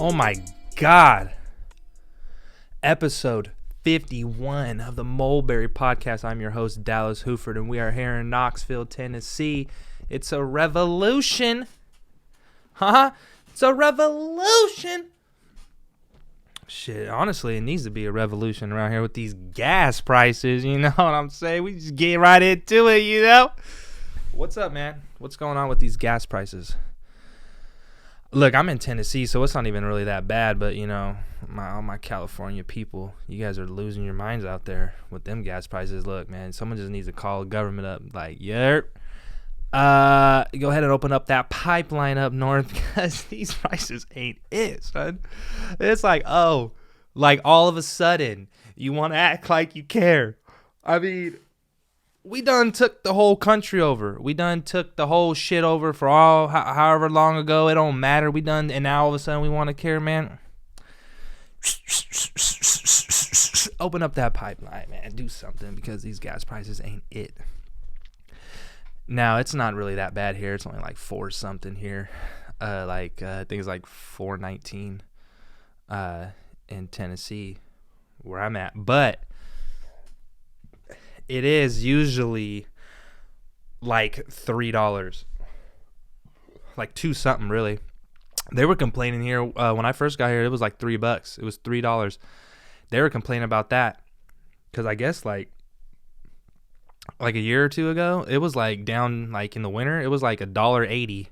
Oh my God. Episode 51 of the Mulberry podcast. I'm your host, Dallas Hooford, and we are here in Knoxville, Tennessee. It's a revolution. It's a revolution. Shit, honestly, it needs to be a revolution around here with these gas prices, you know what I'm saying? We just get right into it, you know? What's up, man? What's going on with these gas prices? Look, I'm in Tennessee, so it's not even really that bad, but, you know, all my California people, you guys are losing your minds out there with them gas prices. Look, man, someone just needs to call the government up, like, go ahead and open up that pipeline up north because these prices ain't it, son. It's like, oh, like all of a sudden you want to act like you care. I mean, we done took the whole country over. We done took the whole shit over for however long ago. It don't matter. We done, and now all of a sudden we want to care, man. Open up that pipeline, man. Do something because these gas prices ain't it. Now, it's not really that bad here. It's only like 4 something here. I think it's like 4.19 in Tennessee where I'm at. But it is usually like $3. Like 2 something, really. They were complaining here when I first got here. It was like $3. It was $3. They were complaining about that because I guess like a year or two ago, it was like down like in the winter. It was like $1.80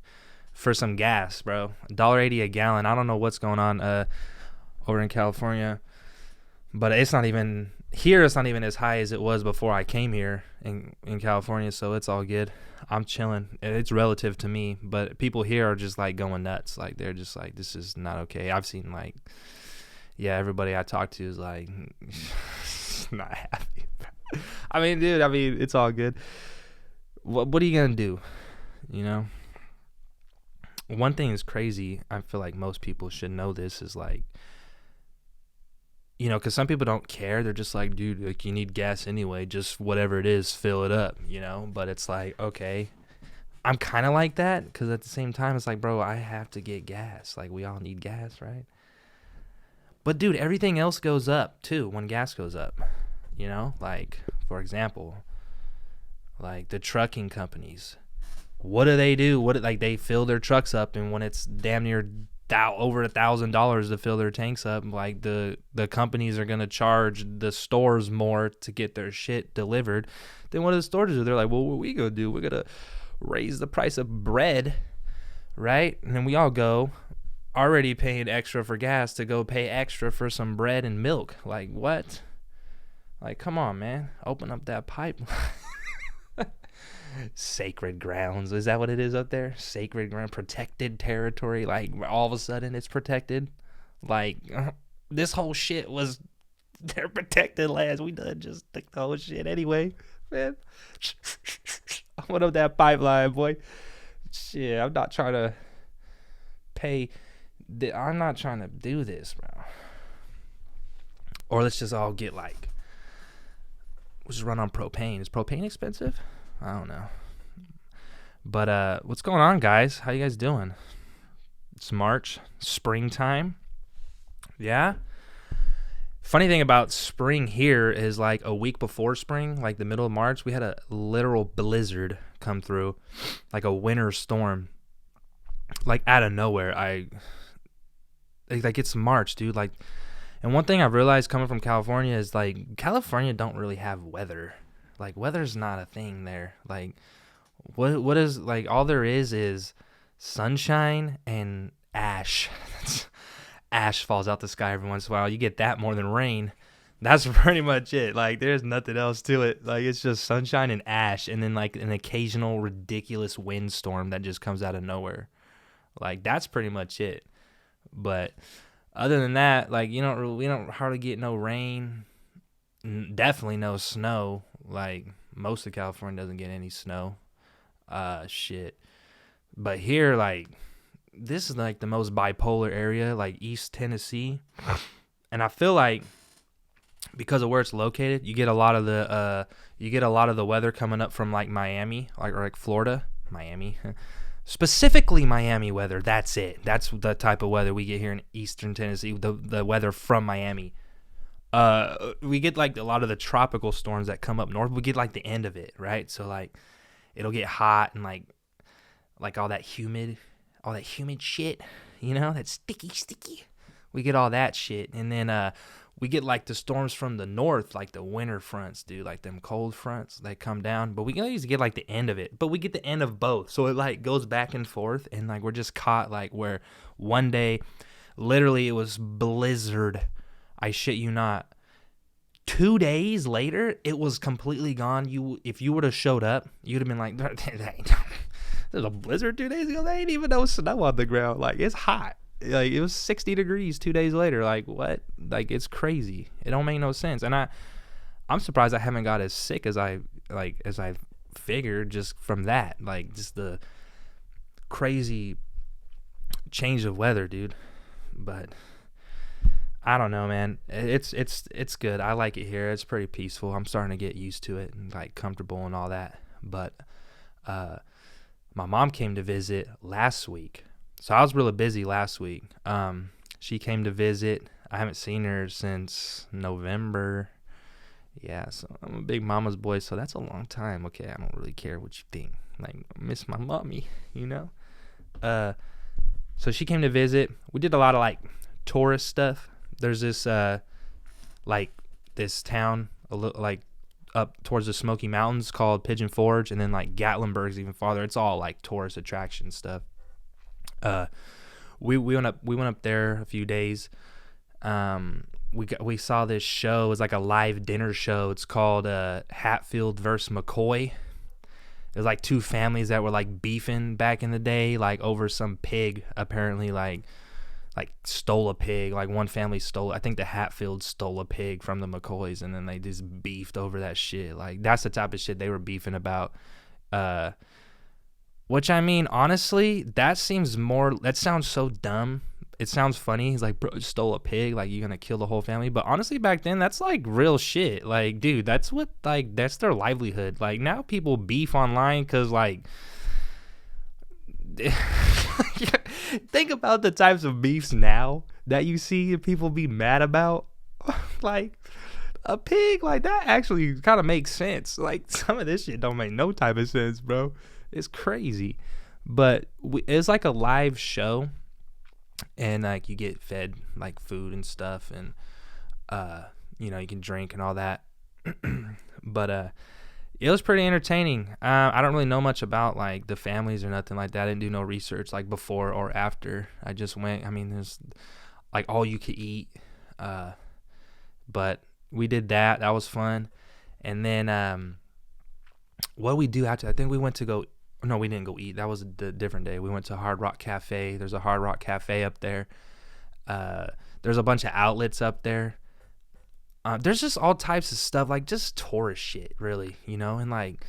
for some gas, bro. $1.80 a gallon. I don't know what's going on over in California, but it's not even here. It's not even as high as it was before I came here in California. So it's all good. I'm chilling. It's relative to me, but people here are just like going nuts. Like they're just like, this is not okay. I've seen like, yeah, everybody I talk to is like not happy. I mean, dude, it's all good. What are you going to do? You know? One thing is crazy. I feel like most people should know this is like, you know, because some people don't care. They're just like, dude, like you need gas anyway. Just whatever it is, fill it up, you know? But it's like, okay. I'm kind of like that because at the same time, it's like, bro, I have to get gas. Like we all need gas, right? But, dude, everything else goes up, too, when gas goes up. You know, like, for example, like the trucking companies, what do? Like they fill their trucks up, and when it's damn near over $1,000 to fill their tanks up, like the companies are going to charge the stores more to get their shit delivered. Then what do the stores do? They're like, well, what are we going to do? We're going to raise the price of bread, right? And then we all go already paying extra for gas to go pay extra for some bread and milk. Like, what? Like, come on, man. Open up that pipeline. Sacred grounds. Is that what it is up there? Sacred ground. Protected territory. Like, all of a sudden it's protected. Like, this whole shit was their protected lands. We done just took the whole shit anyway, man. Open up that pipeline, boy. Shit, I'm not trying to pay. I'm not trying to do this, bro. Or let's just all get like, we'll just run on propane. Is propane expensive? I don't know. But what's going on, guys? How you guys doing? It's March, springtime. Yeah. Funny thing about spring here is like a week before spring, like the middle of March, we had a literal blizzard come through, like a winter storm, like out of nowhere. Like it's March, dude. Like. And one thing I've realized coming from California is, like, California don't really have weather. Like, weather's not a thing there. Like, what is, like, all there is sunshine and ash. Ash falls out the sky every once in a while. You get that more than rain. That's pretty much it. Like, there's nothing else to it. Like, it's just sunshine and ash, and then, like, an occasional ridiculous windstorm that just comes out of nowhere. Like, that's pretty much it. But other than that, like, we don't hardly get no rain, definitely no snow. Like, most of California doesn't get any snow. Shit. But here, like, this is like the most bipolar area, like East Tennessee. And I feel like because of where it's located, you get a lot of the weather coming up from like Miami, or like Florida, Miami. specifically Miami weather. That's it. That's the type of weather we get here in Eastern Tennessee. The weather from Miami. We get like a lot of the tropical storms that come up north. We get like the end of it, right? So like it'll get hot and like all that humid shit, that sticky. We get all that shit, and then we get like the storms from the north, like the winter fronts, dude, like them cold fronts that come down. But we always get like the end of it, but we get the end of both, so it like goes back and forth, and like we're just caught like where one day, literally, it was blizzard. I shit you not. 2 days later, it was completely gone. If you would have showed up, you'd have been like, "There's a blizzard 2 days ago. There ain't even no snow on the ground. Like, it's hot. Like, it was 60 degrees 2 days later. Like, what? Like, it's crazy. It don't make no sense." And I'm surprised I haven't got as sick as I figured just from that. Like, just the crazy change of weather, dude. But I don't know, man. It's good. I like it here. It's pretty peaceful. I'm starting to get used to it and like comfortable and all that. But my mom came to visit last week, so I was really busy last week. She came to visit. I haven't seen her since November. Yeah, so I'm a big mama's boy, so that's a long time. Okay, I don't really care what you think. Like, I miss my mommy, So she came to visit. We did a lot of like tourist stuff. There's this this town like up towards the Smoky Mountains called Pigeon Forge, and then like Gatlinburg's even farther. It's all like tourist attraction stuff. We went up there a few days. We saw this show. It was like a live dinner show. It's called Hatfield versus McCoy. It was like two families that were like beefing back in the day, like over some pig. Apparently, like stole a pig. Like one family stole, I think the Hatfields stole a pig from the McCoys, and then they just beefed over that shit. Like, that's the type of shit they were beefing about. Which, I mean, honestly, that sounds so dumb. It sounds funny. He's like, bro, you stole a pig. Like, you're gonna kill the whole family. But honestly, back then, that's like real shit. Like, dude, that's their livelihood. Like, now people beef online because like, think about the types of beefs now that you see people be mad about. Like, a pig, like, that actually kind of makes sense. Like, some of this shit don't make no type of sense, bro. It's crazy. But it's like a live show, and like you get fed like food and stuff, and you can drink and all that. But it was pretty entertaining. I don't really know much about like the families or nothing like that. I didn't do no research like before or after. I just went. I mean, there's like all you could eat. But we did that. That was fun. And then what we do after, I think we went to go. No, we didn't go eat. That was a different day. We went to Hard Rock Cafe. There's a Hard Rock Cafe up there. There's a bunch of outlets up there. There's just all types of stuff, like just tourist shit, really, and like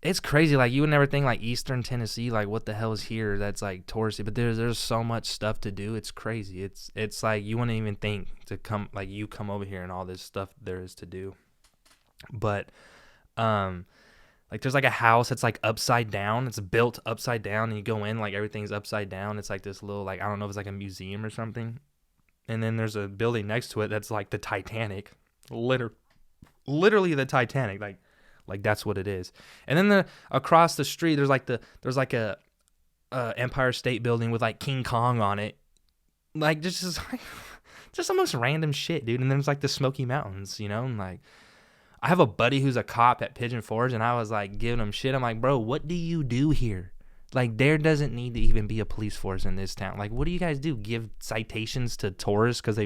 it's crazy. Like, you would never think like Eastern Tennessee, like what the hell is here that's like touristy, but there's so much stuff to do. It's crazy. It's like you wouldn't even think to come over here and all this stuff there is to do. But like there's like a house that's like upside down. It's built upside down, and you go in, like everything's upside down. It's like this little, like, I don't know if it's like a museum or something. And then there's a building next to it that's like the Titanic, literally the Titanic, like that's what it is. And then across the street, there's like a Empire State Building with like King Kong on it, like just the most random shit, dude. And then there's like the Smoky Mountains, and like I have a buddy who's a cop at Pigeon Forge, and I was like giving him shit. I'm like, bro, what do you do here? Like, there doesn't need to even be a police force in this town. Like, what do you guys do? Give citations to tourists because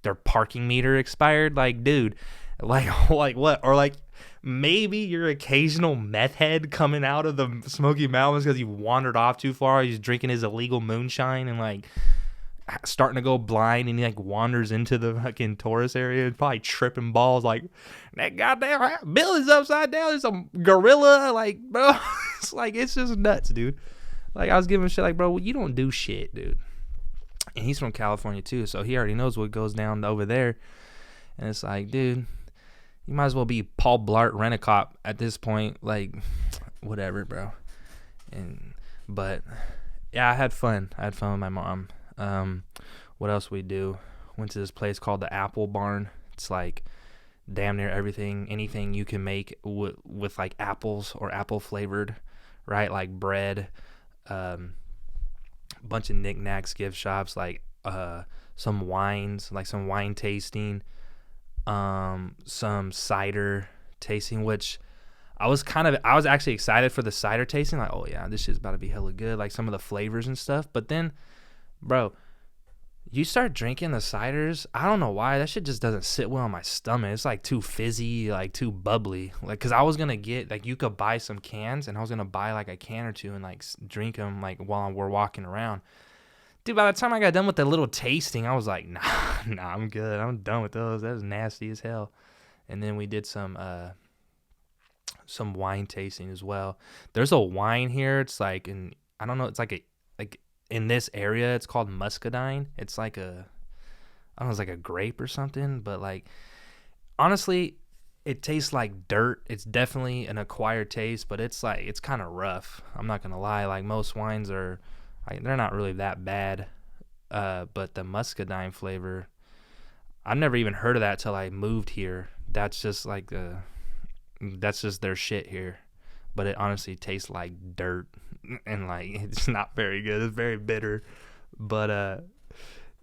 their parking meter expired? Like, dude, like what? Or like maybe your occasional meth head coming out of the Smoky Mountains because he wandered off too far. He's drinking his illegal moonshine and like starting to go blind, and he like wanders into the fucking tourist area and probably tripping balls. Like, that goddamn building's upside down. There's some gorilla. Like, bro, it's just nuts, dude. Like, I was giving him shit like, bro, you don't do shit, dude. And he's from California too, so he already knows what goes down over there. And it's like, dude, you might as well be Paul Blart Rent-A-Cop at this point. Like, whatever, bro. And But yeah, I had fun. I had fun with my mom. Um, what else we do? Went to this place called the Apple Barn. It's like damn near everything, anything you can make with like apples or apple flavored, right? Like bread, um, bunch of knickknacks, gift shops, like some wines, like some wine tasting, some cider tasting, which I was actually excited for the cider tasting, like, oh yeah, this shit's about to be hella good, like some of the flavors and stuff. But then, bro, you start drinking the ciders, I don't know why, that shit just doesn't sit well on my stomach. It's like too fizzy, like too bubbly. Like, cause I was gonna get, like, you could buy some cans, and I was gonna buy like a can or two and like drink them like while we're walking around. Dude, by the time I got done with the little tasting, I was like, nah, nah, I'm good. I'm done with those. That was nasty as hell. And then we did some wine tasting as well. There's a wine here. It's like I don't know. It's like in this area. It's called muscadine. It's like I don't know. It's like a grape or something. But like honestly, it tastes like dirt. It's definitely an acquired taste, but it's like it's kind of rough. I'm not gonna lie. Like most wines are, they're not really that bad. But the muscadine flavor, I've never even heard of that till I moved here. That's just their shit here. But it honestly tastes like dirt, and like it's not very good. It's very bitter. But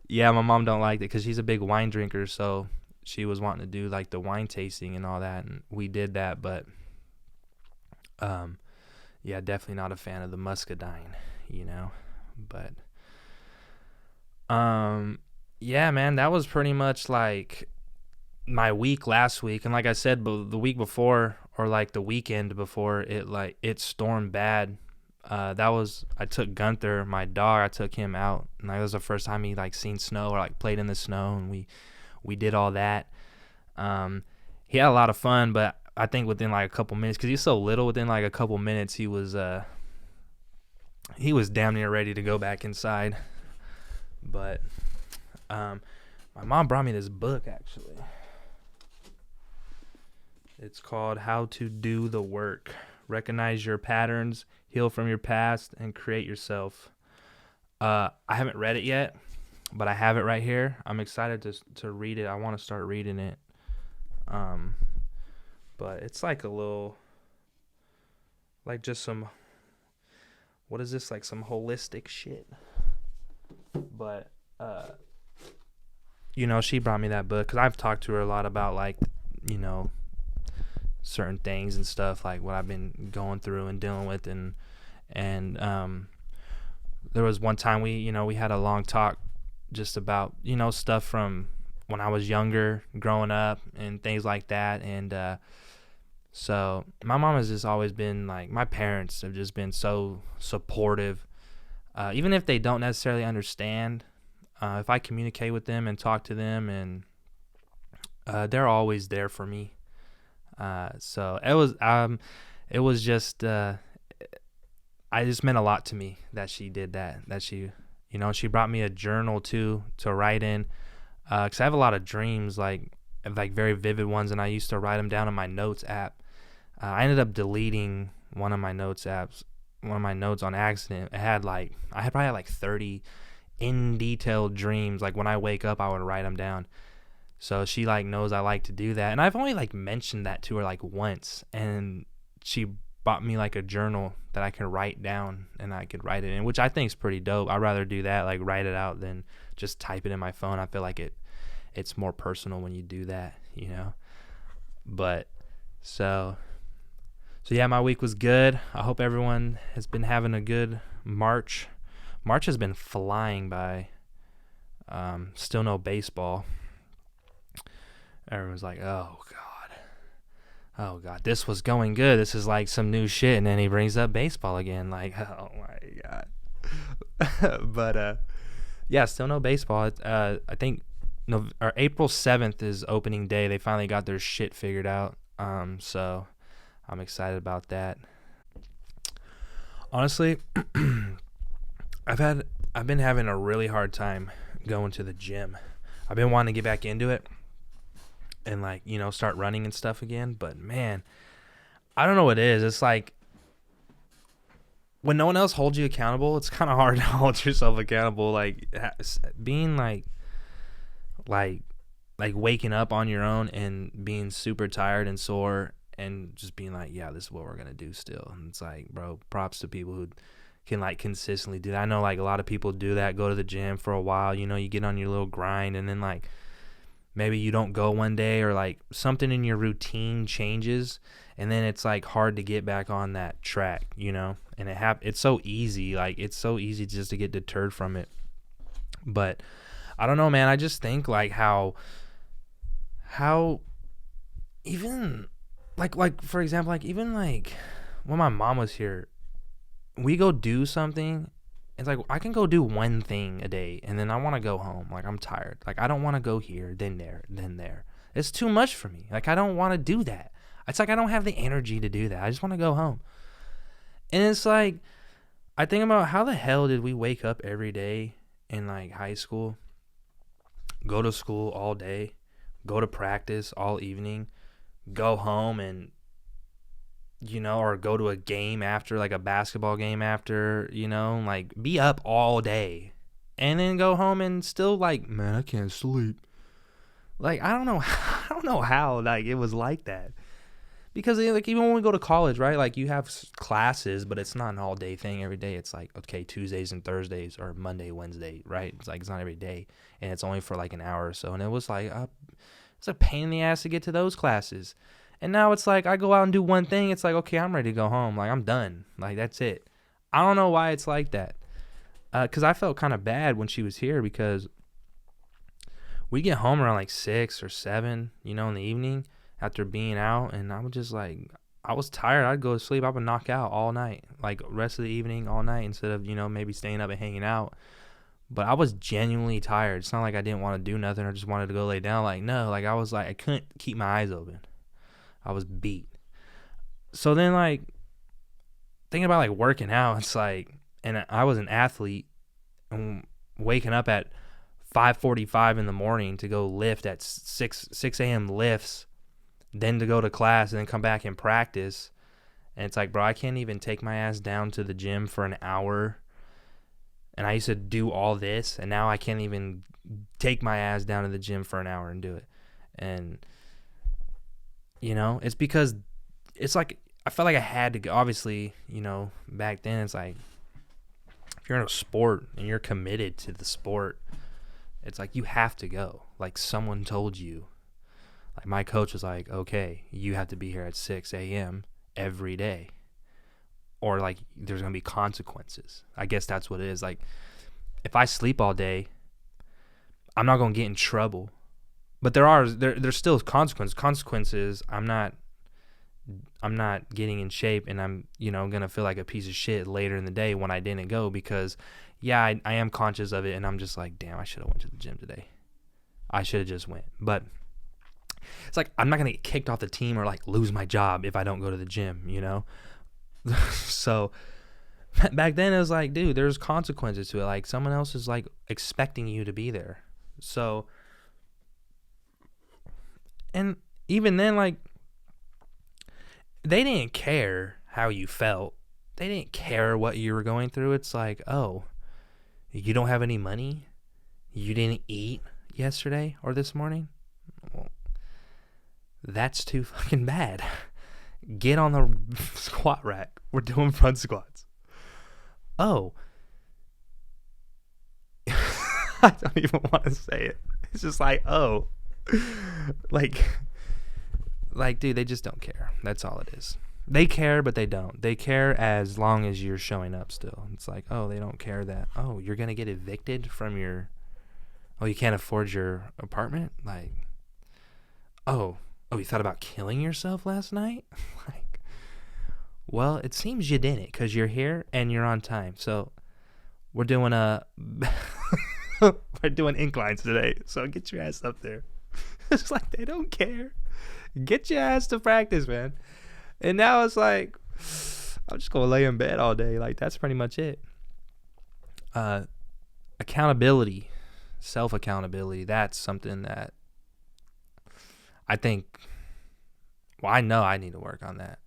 yeah, my mom don't like it because she's a big wine drinker, so she was wanting to do like the wine tasting and all that, and we did that. But yeah, definitely not a fan of the muscadine, you know. But yeah, man, that was pretty much like my week last week. And like I said, the week before, or like the weekend before, it stormed bad. I took Gunther, my dog, I took him out, and that was the first time he like seen snow or like played in the snow, and we did all that. He had a lot of fun, but I think within like a couple minutes, because he's so little, within like a couple minutes he was damn near ready to go back inside. But my mom brought me this book, actually. It's called How to Do the Work. Recognize your patterns, heal from your past, and create yourself. I haven't read it yet, but I have it right here. I'm excited to read it. I want to start reading it. But it's like a little, like just some, what is this? Like some holistic shit. But, you know, she brought me that book because I've talked to her a lot about like, you know, certain things and stuff, like what I've been going through and dealing with, and there was one time we had a long talk just about, you know, stuff from when I was younger, growing up and things like that. And so my mom has just always been like, my parents have just been so supportive, even if they don't necessarily understand. If I communicate with them and talk to them, and they're always there for me. So it was just, I just meant a lot to me that she did that she, you know, she brought me a journal too, to write in, cause I have a lot of dreams, like very vivid ones, and I used to write them down in my notes app. I ended up deleting one of my notes on accident. I probably had like 30 in detail dreams. Like when I wake up, I would write them down. So she like knows I like to do that. And I've only like mentioned that to her like once, and she bought me like a journal that I can write down and I could write it in, which I think is pretty dope. I'd rather do that, like write it out, than just type it in my phone. I feel like it's more personal when you do that, you know. But so yeah, my week was good. I hope everyone has been having a good March. March has been flying by. Still no baseball. Everyone's like, oh God, this was going good. This is like some new shit. And then he brings up baseball again. Like, oh my God. But yeah, still no baseball. I think April 7th is opening day. They finally got their shit figured out. So I'm excited about that. Honestly, I've been having a really hard time going to the gym. I've been wanting to get back into it and like, you know, start running and stuff again, but man, I don't know what it is. It's like when no one else holds you accountable, it's kind of hard to hold yourself accountable. Like being like like waking up on your own and being super tired and sore and just being like, yeah, this is what we're gonna do still. And it's like, bro, props to people who can like consistently do that. I know like a lot of people do that, go to the gym for a while, you know, you get on your little grind and then like maybe you don't go one day or like something in your routine changes and then it's like hard to get back on that track, you know. And it's so easy, like it's so easy just to get deterred from it. But I don't know, man. I just think like how even like for example, like even like when my mom was here, we go do something. It's like I can go do one thing a day and then I want to go home. Like I'm tired. Like I don't want to go here, then there, then there. It's too much for me. Like I don't want to do that. It's like I don't have the energy to do that. I just want to go home. And it's like I think about how the hell did we wake up every day in like high school, go to school all day, go to practice all evening, go home and, you know, or go to a game after, like a basketball game after, you know, like be up all day and then go home and still like, man, I can't sleep. Like, I don't know, I don't know how like it was like that. Because like even when we go to college, right? Like you have classes, but it's not an all day thing every day. It's like, okay, Tuesdays and Thursdays or Monday, Wednesday, right? It's like it's not every day, and it's only for like an hour or so. And it was like it's a pain in the ass to get to those classes. And now it's like I go out and do one thing. It's like, okay, I'm ready to go home. Like I'm done. Like that's it. I don't know why it's like that. Because I felt kind of bad when she was here because we get home around like 6 or 7, you know, in the evening after being out, and I was just like, I was tired. I'd go to sleep. I would knock out all night, like rest of the evening, all night, instead of, you know, maybe staying up and hanging out. But I was genuinely tired. It's not like I didn't want to do nothing or just wanted to go lay down. Like, no, like I was like, I couldn't keep my eyes open. I was beat. So then like thinking about like working out, it's like, and I was an athlete and waking up at 5:45 in the morning to go lift at 6 a.m. lifts, then to go to class and then come back and practice. And it's like, bro, I can't even take my ass down to the gym for an hour. And I used to do all this, and now I can't even take my ass down to the gym for an hour and do it. And, you know, it's because it's like I felt like I had to go. Obviously, you know, back then it's like if you're in a sport and you're committed to the sport, it's like you have to go. Like someone told you. Like my coach was like, okay, you have to be here at 6 a.m. every day. Or like there's going to be consequences. I guess that's what it is. Like if I sleep all day, I'm not going to get in trouble. But there's still consequences. Consequences, I'm not getting in shape and I'm, you know, going to feel like a piece of shit later in the day when I didn't go because, yeah, I am conscious of it and I'm just like, damn, I should have went to the gym today. I should have just went. But it's like I'm not going to get kicked off the team or like lose my job if I don't go to the gym, you know? So back then it was like, dude, there's consequences to it. Like someone else is like expecting you to be there. So, and even then, like, they didn't care how you felt. They didn't care what you were going through. It's like, oh, you don't have any money? You didn't eat yesterday or this morning? Well, that's too fucking bad. Get on the squat rack. We're doing front squats. Oh. I don't even want to say it. It's just like, oh. Like, dude, they just don't care. That's all it is. They care, but they don't. They care as long as you're showing up still. It's like, oh, they don't care that, oh, you're going to get evicted from your, oh, you can't afford your apartment? Like, oh, you thought about killing yourself last night? Like, well, it seems you didn't because you're here and you're on time. So we're doing we're doing inclines today. So get your ass up there. It's like they don't care. Get your ass to practice, man. And now it's like, I'm just going to lay in bed all day. Like, that's pretty much it. Accountability, self-accountability, that's something that I think, well, I know I need to work on that.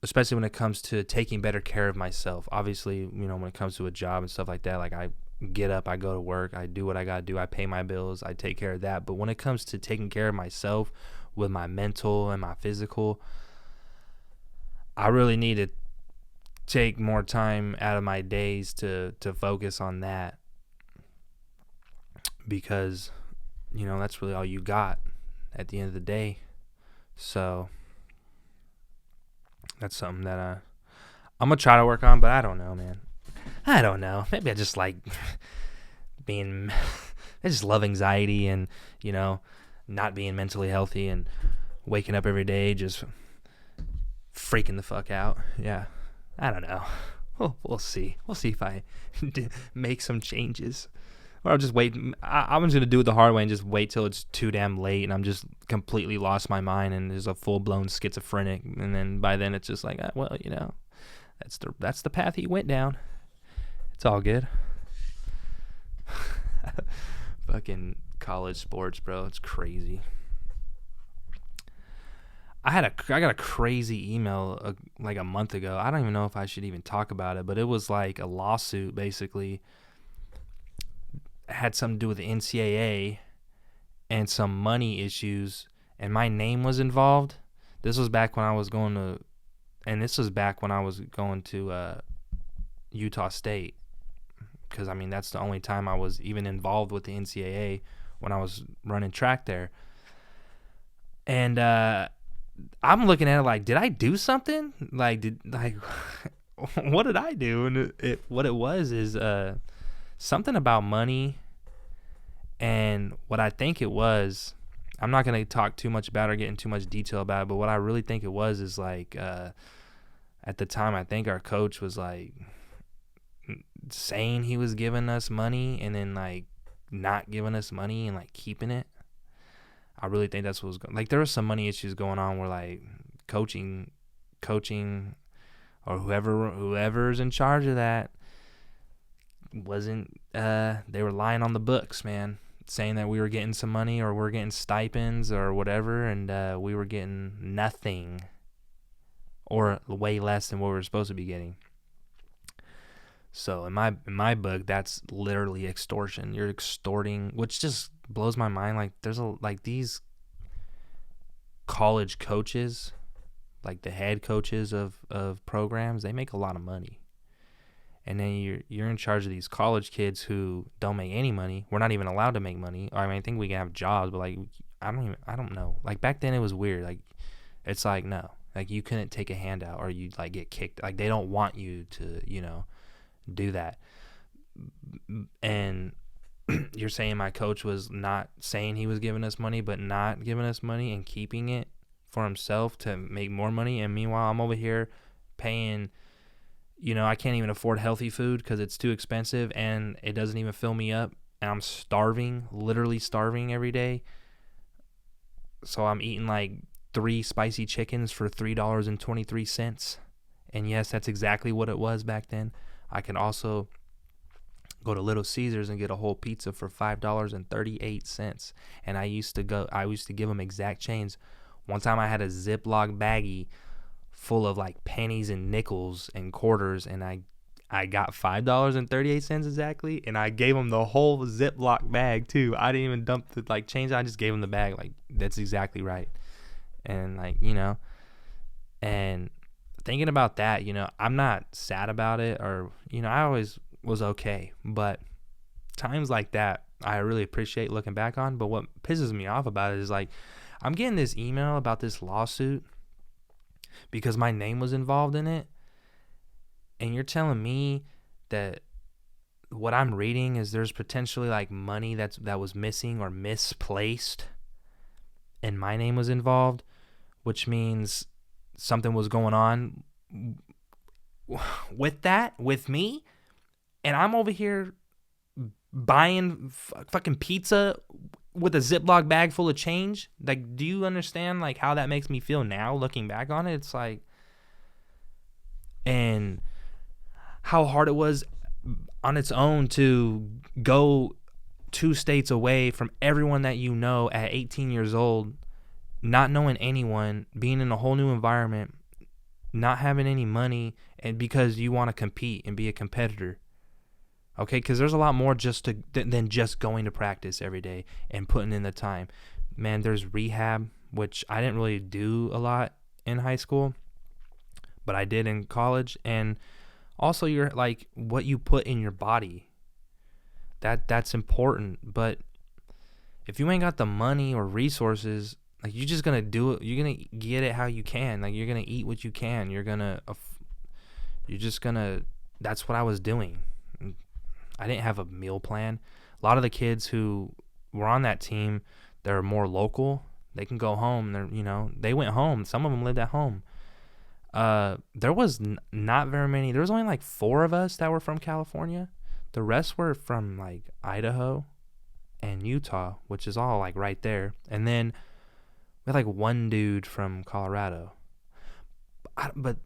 especially when it comes to taking better care of myself. Obviously, when it comes to a job and stuff like that, like I get up, I go to work, I do what I got to do, I pay my bills, I take care of that. But when it comes to taking care of myself with my mental and my physical, I really need to take more time out of my days to focus on that, because that's really all you got at the end of the day. So that's something that I'm gonna try to work on, but I don't know, man. I don't know. Maybe I just like I just love anxiety and, not being mentally healthy and waking up every day just freaking the fuck out. Yeah. I don't know. We'll see. We'll see if I make some changes. Or I'll just wait. I'm just going to do it the hard way and just wait till it's too damn late and I'm just completely lost my mind and is a full-blown schizophrenic. And then by then it's just like, that's the path he went down. It's all good. Fucking college sports, bro. It's crazy. I got a crazy email like a month ago. I don't even know if I should even talk about it, but it was like a lawsuit basically. It had something to do with the NCAA and some money issues, and my name was involved. This was back when I was going to Utah State. Because, that's the only time I was even involved with the NCAA, when I was running track there. And I'm looking at it like, did I do something? What did I do? And what it was is something about money. And what I think it was, I'm not going to talk too much about it or get into too much detail about it, but what I really think it was is like, at the time, I think our coach was like, saying he was giving us money and then like not giving us money and like keeping it. I really think that's what was going. Like there was some money issues going on where like coaching or whoever's in charge of that wasn't. They were lying on the books, man, saying that we were getting some money or we're getting stipends or whatever, and we were getting nothing or way less than what we were supposed to be getting. So in my book, that's literally extortion. You're extorting, which just blows my mind. Like there's these college coaches, like the head coaches of programs, they make a lot of money. And then you're in charge of these college kids who don't make any money. We're not even allowed to make money. I think we can have jobs, but like I don't know. Like back then it was weird. Like it's like no. Like you couldn't take a handout or you'd like get kicked. Like they don't want you to, do that. And you're saying my coach was not saying he was giving us money but not giving us money and keeping it for himself to make more money, and meanwhile I'm over here paying, I can't even afford healthy food because it's too expensive and it doesn't even fill me up, and I'm starving, literally starving every day. So I'm eating like 3 spicy chickens for $3.23, and yes, that's exactly what it was back then. I can also go to Little Caesars and get a whole pizza for $5.38. And I used to give them exact change. One time I had a Ziploc baggie full of like pennies and nickels and quarters, and I got $5.38 exactly, and I gave them the whole Ziploc bag too. I didn't even dump the like change. I just gave them the bag. Like that's exactly right. And like, and thinking about that, I'm not sad about it, or, I always was okay. But times like that, I really appreciate looking back on. But what pisses me off about it is like, I'm getting this email about this lawsuit because my name was involved in it. And you're telling me that what I'm reading is there's potentially like money that was missing or misplaced and my name was involved, which means something was going on with me, and I'm over here buying fucking pizza with a Ziploc bag full of change. Like, do you understand like how that makes me feel now looking back on it? It's like, and how hard it was on its own to go 2 states away from everyone that you know at 18 years old, not knowing anyone, being in a whole new environment, not having any money and because you want to compete and be a competitor. Okay, because there's a lot more just than just going to practice every day and putting in the time. Man, there's rehab, which I didn't really do a lot in high school, but I did in college. And also, you're like what you put in your body. That's important. But if you ain't got the money or resources, like you're just gonna do it. You're gonna get it how you can. Like you're gonna eat what you can. You're just gonna. That's what I was doing. I didn't have a meal plan. A lot of the kids who were on that team, they're more local. They can go home. They went home. Some of them lived at home. There was not very many. There was only like 4 of us that were from California. The rest were from like Idaho and Utah, which is all like right there. And then we had like one dude from Colorado. But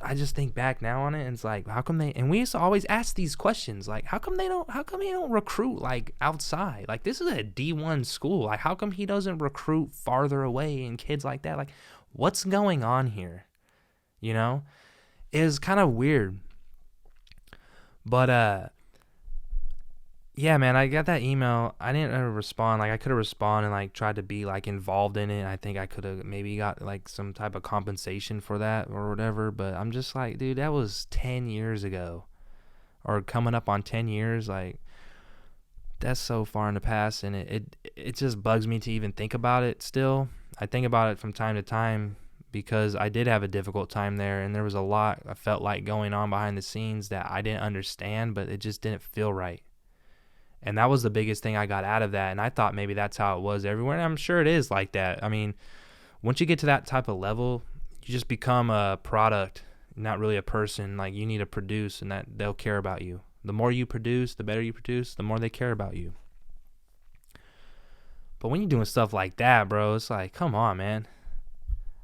I just think back now on it, and it's like, how come they? And we used to always ask these questions, like, how come they don't recruit like outside? Like this is a D1 school. Like how come he doesn't recruit farther away and kids like that? Like what's going on here? You know, it was kind of weird. But yeah, man, I got that email. I didn't respond. Like I could have responded and like tried to be like involved in it. I think I could have maybe got like some type of compensation for that or whatever. But I'm just like, dude, that was 10 years ago, or coming up on 10 years. Like that's so far in the past, and it just bugs me to even think about it. Still, I think about it from time to time because I did have a difficult time there, and there was a lot I felt like going on behind the scenes that I didn't understand, but it just didn't feel right. And that was the biggest thing I got out of that. And I thought maybe that's how it was everywhere. And I'm sure it is like that. I mean, once you get to that type of level, you just become a product, not really a person. Like you need to produce, and that they'll care about you. The more you produce, the better you produce, the more they care about you. But when you're doing stuff like that, bro, it's like, come on, man.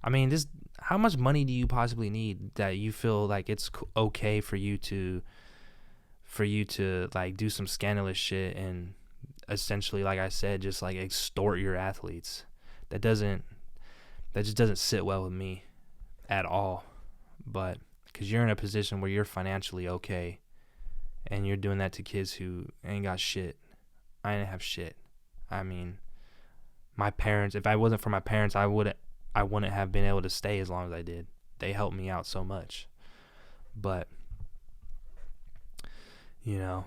I mean, how much money do you possibly need that you feel like it's okay for you to like do some scandalous shit and essentially, like I said, just like extort your athletes? That just doesn't sit well with me at all. But because you're in a position where you're financially okay and you're doing that to kids who ain't got shit. I didn't have shit. I mean, my parents, if I wasn't for my parents, I wouldn't have been able to stay as long as I did. They helped me out so much. But and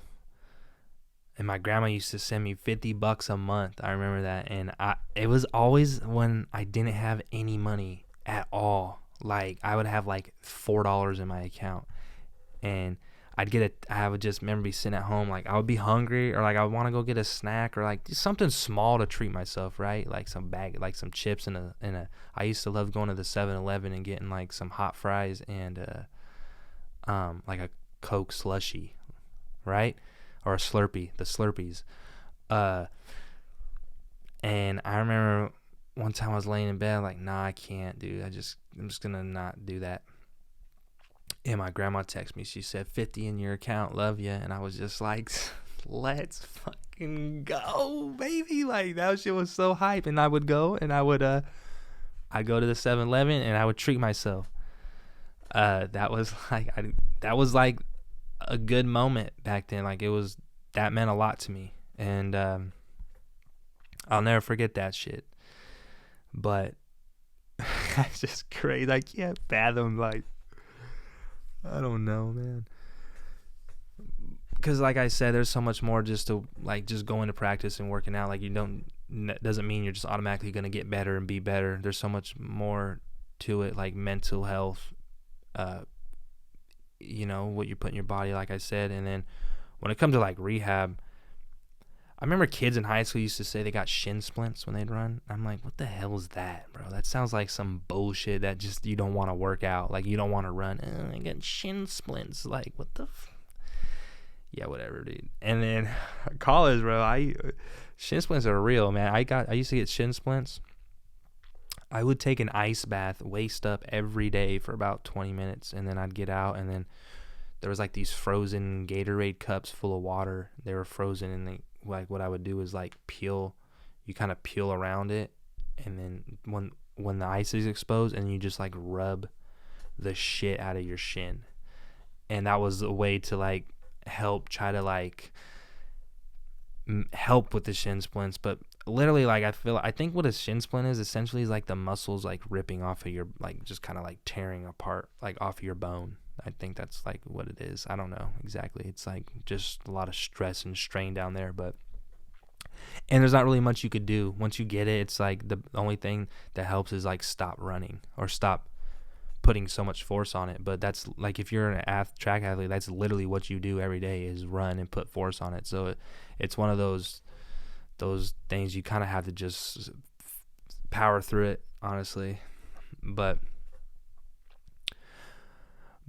my grandma used to send me $50 a month. I remember that. And it was always when I didn't have any money at all. Like I would have like $4 in my account, and I would just remember sitting at home, like I would be hungry, or like I would want to go get a snack, or like just something small to treat myself, right? Like some chips I used to love going to the 7-Eleven and getting like some hot fries and like a Coke slushie, right? Or a Slurpee, the Slurpees. And I remember one time I was laying in bed, like, nah, I can't, dude. I'm just gonna not do that. And my grandma texted me. She said, 50 in your account, love ya. And I was just like, let's fucking go, baby. Like, that shit was so hype. And I would go, and I'd go to the 7-Eleven, and I would treat myself. That was like a good moment back then. Like, that meant a lot to me. And I'll never forget that shit. But that's just crazy. I can't fathom, like, I don't know, man. Because like I said, there's so much more just going to practice and working out. Like doesn't mean you're just automatically going to get better and be better. There's so much more to it, like mental health, what you put in your body, like I said. And then when it comes to like rehab, I remember kids in high school used to say they got shin splints when they'd run. I'm like, what the hell is that, bro? That sounds like some bullshit that just you don't want to work out. Like, you don't want to run. I got shin splints. Like, what the yeah, whatever, dude. And then college, bro, shin splints are real, man. I used to get shin splints. I would take an ice bath, waist up every day for about 20 minutes, and then I'd get out, and then there was like these frozen Gatorade cups full of water. They were frozen, and like what I would do is like you kind of peel around it, and then when the ice is exposed, and you just like rub the shit out of your shin. And that was a way to like try to like help with the shin splints. But literally, like, I think what a shin splint is essentially is like the muscles like ripping off of your, like, just kind of like tearing apart, like off your bone. I think that's like what it is. I don't know exactly. It's like just a lot of stress and strain down there, and there's not really much you could do. Once you get it, it's like the only thing that helps is like stop running or stop putting so much force on it. But that's like, if you're an track athlete, that's literally what you do every day is run and put force on it. So it's one of those things you kind of have to just power through it, honestly. But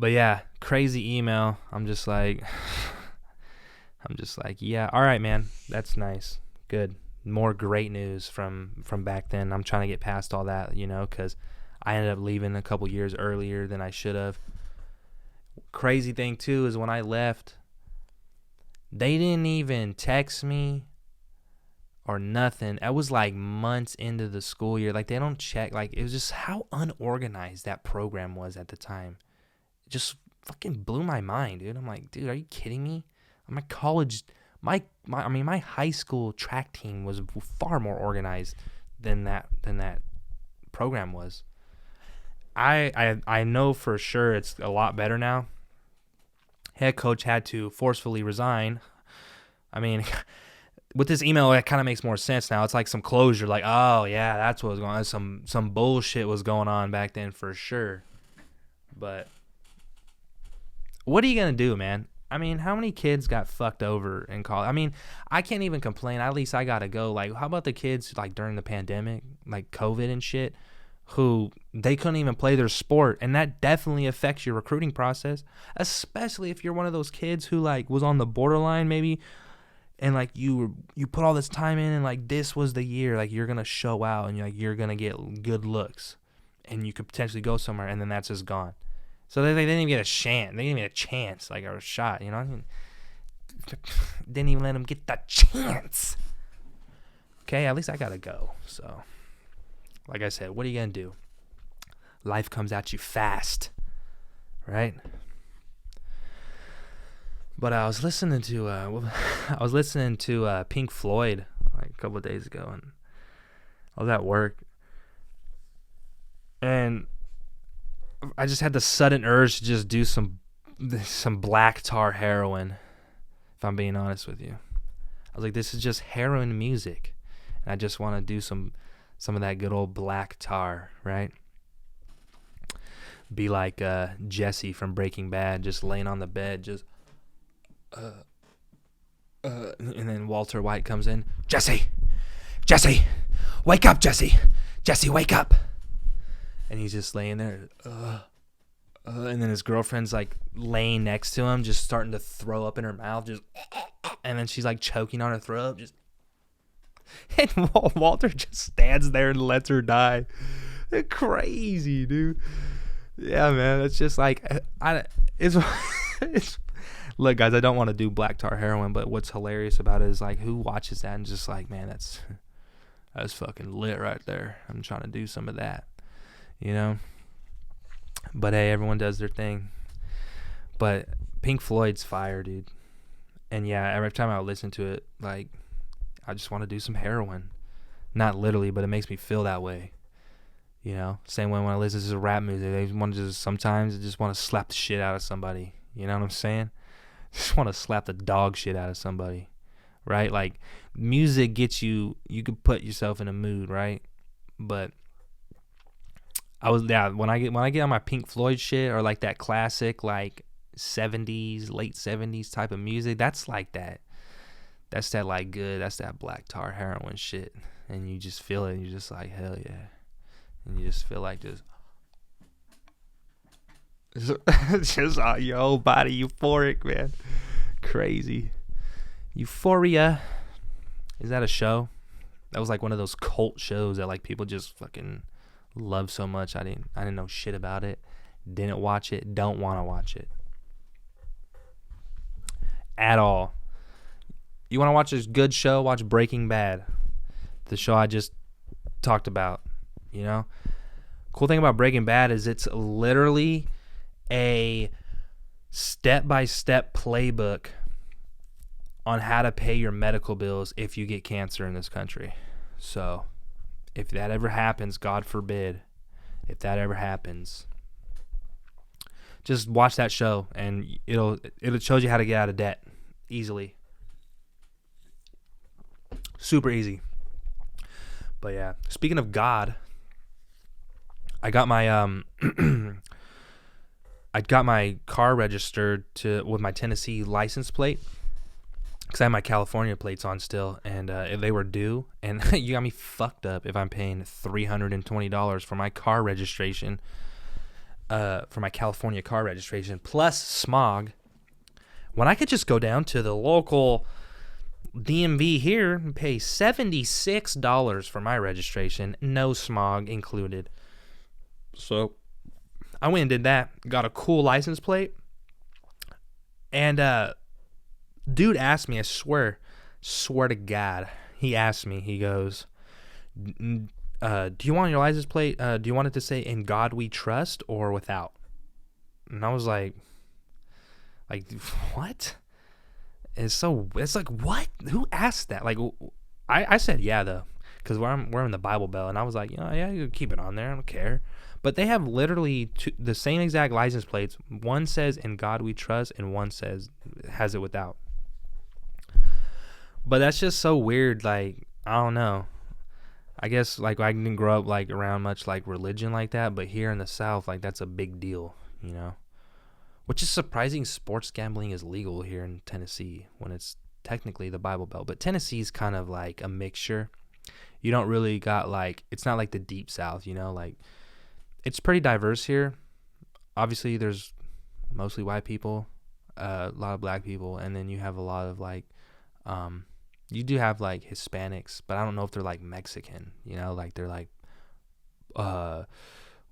yeah, crazy email. I'm just like, yeah, all right, man, that's nice, good. More great news from back then. I'm trying to get past all that, because I ended up leaving a couple years earlier than I should have. Crazy thing too is when I left, they didn't even text me or nothing. It was like months into the school year. Like, they don't check. Like, it was just how unorganized that program was at the time. It just fucking blew my mind, dude. I'm like, dude, are you kidding me? My college, my high school track team was far more organized than that program was. I know for sure it's a lot better now. Head coach had to forcefully resign. I mean, with this email, it kind of makes more sense now. It's like some closure. Like, oh yeah, that's what was going on. Some bullshit was going on back then for sure. But what are you gonna do, man? I mean, how many kids got fucked over in college? I mean, I can't even complain. At least I gotta go. Like, how about the kids like during the pandemic, like COVID and shit, who they couldn't even play their sport, and that definitely affects your recruiting process, especially if you're one of those kids who like was on the borderline maybe, and like you put all this time in, and like this was the year like you're gonna show out and you're gonna get good looks, and you could potentially go somewhere, and then that's just gone. So they didn't even get a chance. They didn't even get a chance, like, or a shot. I mean, didn't even let them get the chance. Okay, at least I gotta go. So, like I said, what are you gonna do? Life comes at you fast, right? But I was listening to Pink Floyd like a couple of days ago, and I was at work, and I just had the sudden urge to just do some black tar heroin, if I'm being honest with you. I was like, this is just heroin music, and I just want to do some of that good old black tar, right? Be like Jesse from Breaking Bad, just laying on the bed, just and then Walter White comes in. Jesse, wake up, Jesse, wake up. And he's just laying there, and then his girlfriend's like laying next to him, just starting to throw up in her mouth, just, and then she's like choking on her throat, just, and Walter just stands there and lets her die. They're crazy, dude. Yeah, man, it's just like, it's look, guys, I don't want to do black tar heroin, but what's hilarious about it is like, who watches that and just like, man, that's fucking lit right there. I'm trying to do some of that. But hey, everyone does their thing. But Pink Floyd's fire, dude. And yeah, every time I listen to it, like, I just want to do some heroin. Not literally, but it makes me feel that way. Same way when I listen to rap music, sometimes I just want to slap the shit out of somebody. You know what I'm saying? Just want to slap the dog shit out of somebody, right? Like, music gets you could put yourself in a mood, right? But when I get on my Pink Floyd shit, or like that classic like 70s, late 70s type of music, that's like that. That's that like good, that's that black tar heroin shit. And you just feel it, and you're just like, hell yeah. And you just feel like just your whole body euphoric, man. Crazy. Euphoria. Is that a show? That was like one of those cult shows that like people just fucking love so much. I didn't know shit about it. Didn't watch it. Don't want to watch it at all. You want to watch a good show? Watch Breaking Bad, the show I just talked about. Cool thing about Breaking Bad is it's literally a step-by-step playbook on how to pay your medical bills if you get cancer in this country. So if that ever happens, God forbid, if that ever happens, just watch that show and it'll show you how to get out of debt easily. Super easy. But yeah, speaking of God, I got my I got my car registered with my Tennessee license plate, because I have my California plates on still, and they were due, and you got me fucked up if I'm paying $320 for my car registration, for my California car registration, plus smog, when I could just go down to the local DMV here and pay $76 for my registration, no smog included. So I went and did that, got a cool license plate, and dude asked me, I swear to God, he asked me, he goes, do you want your license plate, do you want it to say "In God We Trust" or without? And I was like, what? It's like, what? Who asked that? Like, I said yeah, though, because we're in the Bible Belt, and I was like, yeah, you can keep it on there, I don't care. But they have literally the same exact license plates. One says "In God We Trust" and one has it without. But that's just so weird. Like, I don't know. I guess, like, I didn't grow up, like, around much, like, religion like that. But here in the South, like, that's a big deal, you know? Which is surprising. Sports gambling is legal here in Tennessee when it's technically the Bible Belt. But Tennessee's kind of like a mixture. You don't really got, like, it's not like the deep South, you know? Like, it's pretty diverse here. Obviously, there's mostly white people, a lot of black people, and then you have a lot of, like, you do have, like, Hispanics, but I don't know if they're, like, Mexican, you know, like, they're, like,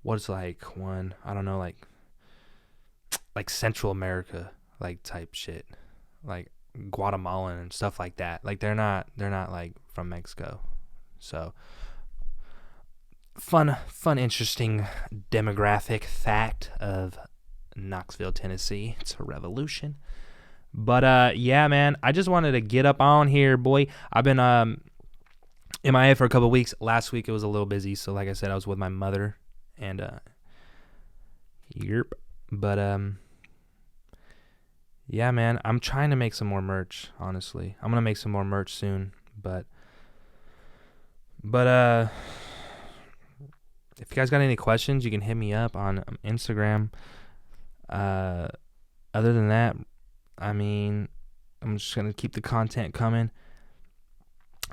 what's, like, one, I don't know, like Central America, like, type shit, like, Guatemalan and stuff like that. Like, they're not, like, from Mexico. So, fun, interesting demographic fact of Knoxville, Tennessee. It's a revolution. But, yeah, man, I just wanted to get up on here, boy. I've been MIA for a couple of weeks. Last week it was a little busy, so like I said, I was with my mother, and, yerp. But, yeah, man, I'm trying to make some more merch, honestly. I'm going to make some more merch soon, but, if you guys got any questions, you can hit me up on Instagram. Other than that, I mean, I'm just going to keep the content coming.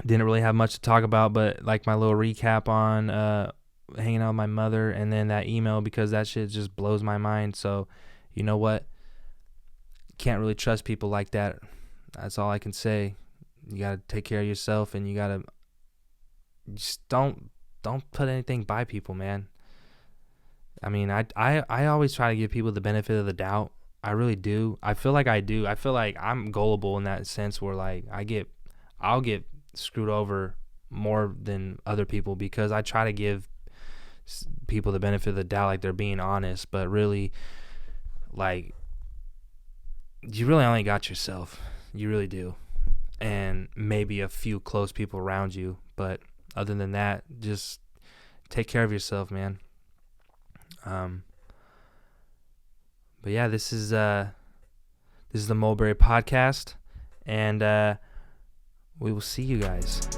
Didn't really have much to talk about, but like my little recap on hanging out with my mother, and then that email, because that shit just blows my mind. So, you know what? Can't really trust people like that. That's all I can say. You got to take care of yourself, and you got to just don't put anything by people, man. I mean, I always try to give people the benefit of the doubt. I really do. I feel like I do. I feel like I'm gullible in that sense, where, like, I'll get screwed over more than other people, because I try to give people the benefit of the doubt, like they're being honest, but really, like, you really only got yourself. You really do. And maybe a few close people around you, but other than that, just take care of yourself, man. But yeah, this is the Mulberry podcast, and we will see you guys.